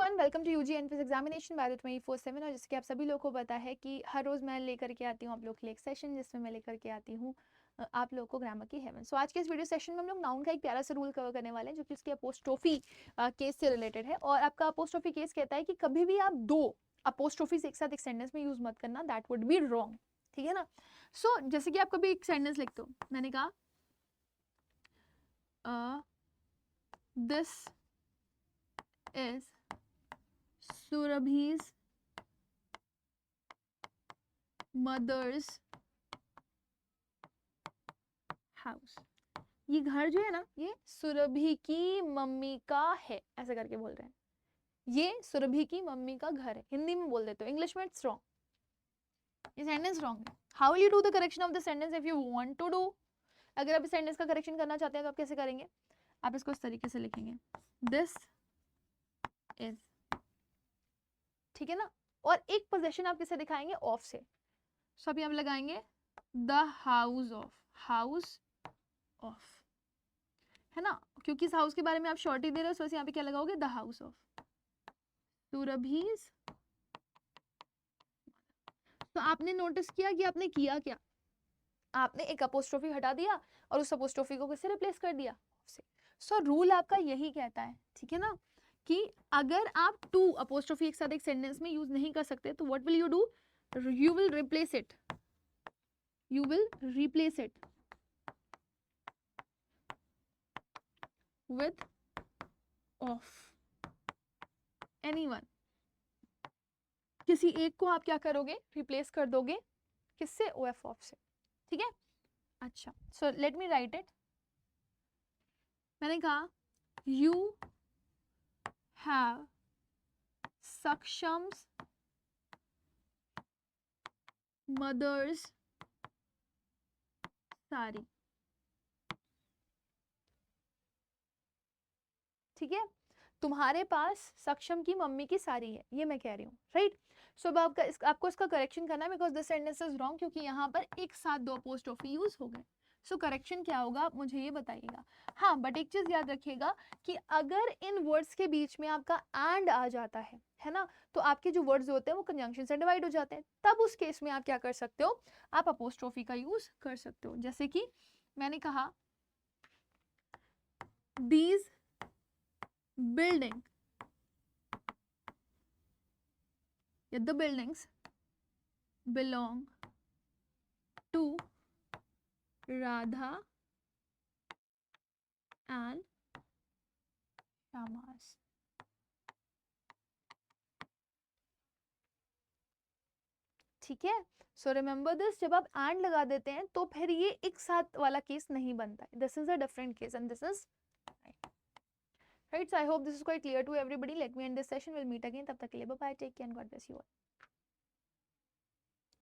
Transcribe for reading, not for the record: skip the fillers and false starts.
Everyone, welcome to UG NPS examination by 24/7। और जैसे कि आप सभी लोगों को पता है कि हर रोज़ मैं लेकर के आती हूँ आप लोग के लिए एक सेशन, जिसमें मैं लेकर के आती हूँ आप लोगों को ग्रामर की हेवन। सो आज के इस वीडियो सेशन में हम लोग नाउन का एक प्यारा सा रूल कवर करने वाले हैं, जो कि उसके अपोस्ट्रोफी केस से रिलेटेड है। और आपका अपोस्ट्रोफी केस कहता है कि कभी भी आप दो अपोस्ट्रोफीज एक साथ एक सेंटेंस में यूज मत करना, दैट वुड बी रॉन्ग। ठीक है ना। सो जैसे कि आप कभी एक सेंटेंस लिखते हो, मैंने कहा this is Surabhi's mother's house। ये घर जो है ना, ये सुरभि की मम्मी का है, ऐसा करके बोल रहे हैं। ये सुरभि की मम्मी का घर है, हिंदी में बोल देते हो, इंग्लिश में इट्स रॉन्ग, ये सेंटेंस रॉन्ग है। How will you do the correction of the sentence if you want to do? अगर आप इस सेंटेंस का करेक्शन करना चाहते हैं तो आप कैसे करेंगे? आप इसको इस तरीके से लिखेंगे, दिस इज, ठीक है ना। और एक पोजेशन आप किसे दिखाएंगे? ऑफ से। सो आप यहाँ पे लगाएंगे the house of, house of, है ना, क्योंकि इस हाउस के बारे में आप शॉर्ट ही दे रहे हो, सो यहाँ पे क्या लगाओगे? The house of Surbhi's. तो आपने नोटिस किया कि आपने किया क्या? आपने एक अपोस्ट्रोफी हटा दिया और उस अपोस्ट्रोफी को किससे रिप्लेस कर दिया? से। सो रूल आपका यही कहता है, ठीक है ना, कि अगर आप टू अपोस्ट्रोफी एक साथ एक सेंटेंस में यूज नहीं कर सकते तो what will you do? You will replace it, you will replace it with of anyone। किसी एक को आप क्या करोगे? रिप्लेस कर दोगे किससे? of ऑफ से, ठीक है। अच्छा, so let me right it. मैंने कहा you have Saksham's mother's sari, ठीक है, तुम्हारे पास सक्षम की मम्मी की साड़ी है, ये मैं कह रही हूँ, राइट। सो अब आपको इसका करेक्शन करना है, because this sentence is wrong, क्योंकि यहाँ पर एक साथ दो अपोस्ट्रोफी यूज हो गए। सो करेक्शन क्या होगा, आप मुझे ये बताइएगा। हाँ, बट एक चीज याद रखिएगा कि अगर इन वर्ड्स के बीच में आपका एंड आ जाता है ना, तो आपके जो वर्ड्स होते हैं वो कंजंक्शन से डिवाइड हो जाते हैं। तब उस केस में आप क्या कर सकते हो? आप अपोस्ट्रोफी का यूज कर सकते हो। जैसे कि मैंने कहा these building, the buildings belong to Radha and Shamas। ठीक है। सो रिमेंबर दिस, जब आप एंड लगा देते हैं तो फिर ये एक साथ वाला केस नहीं बनता है। This is a different case and this is right. So I hope this is quite clear to everybody. Let me end this session. We'll meet again. तब तक के लिए bye bye, take care and God bless you all.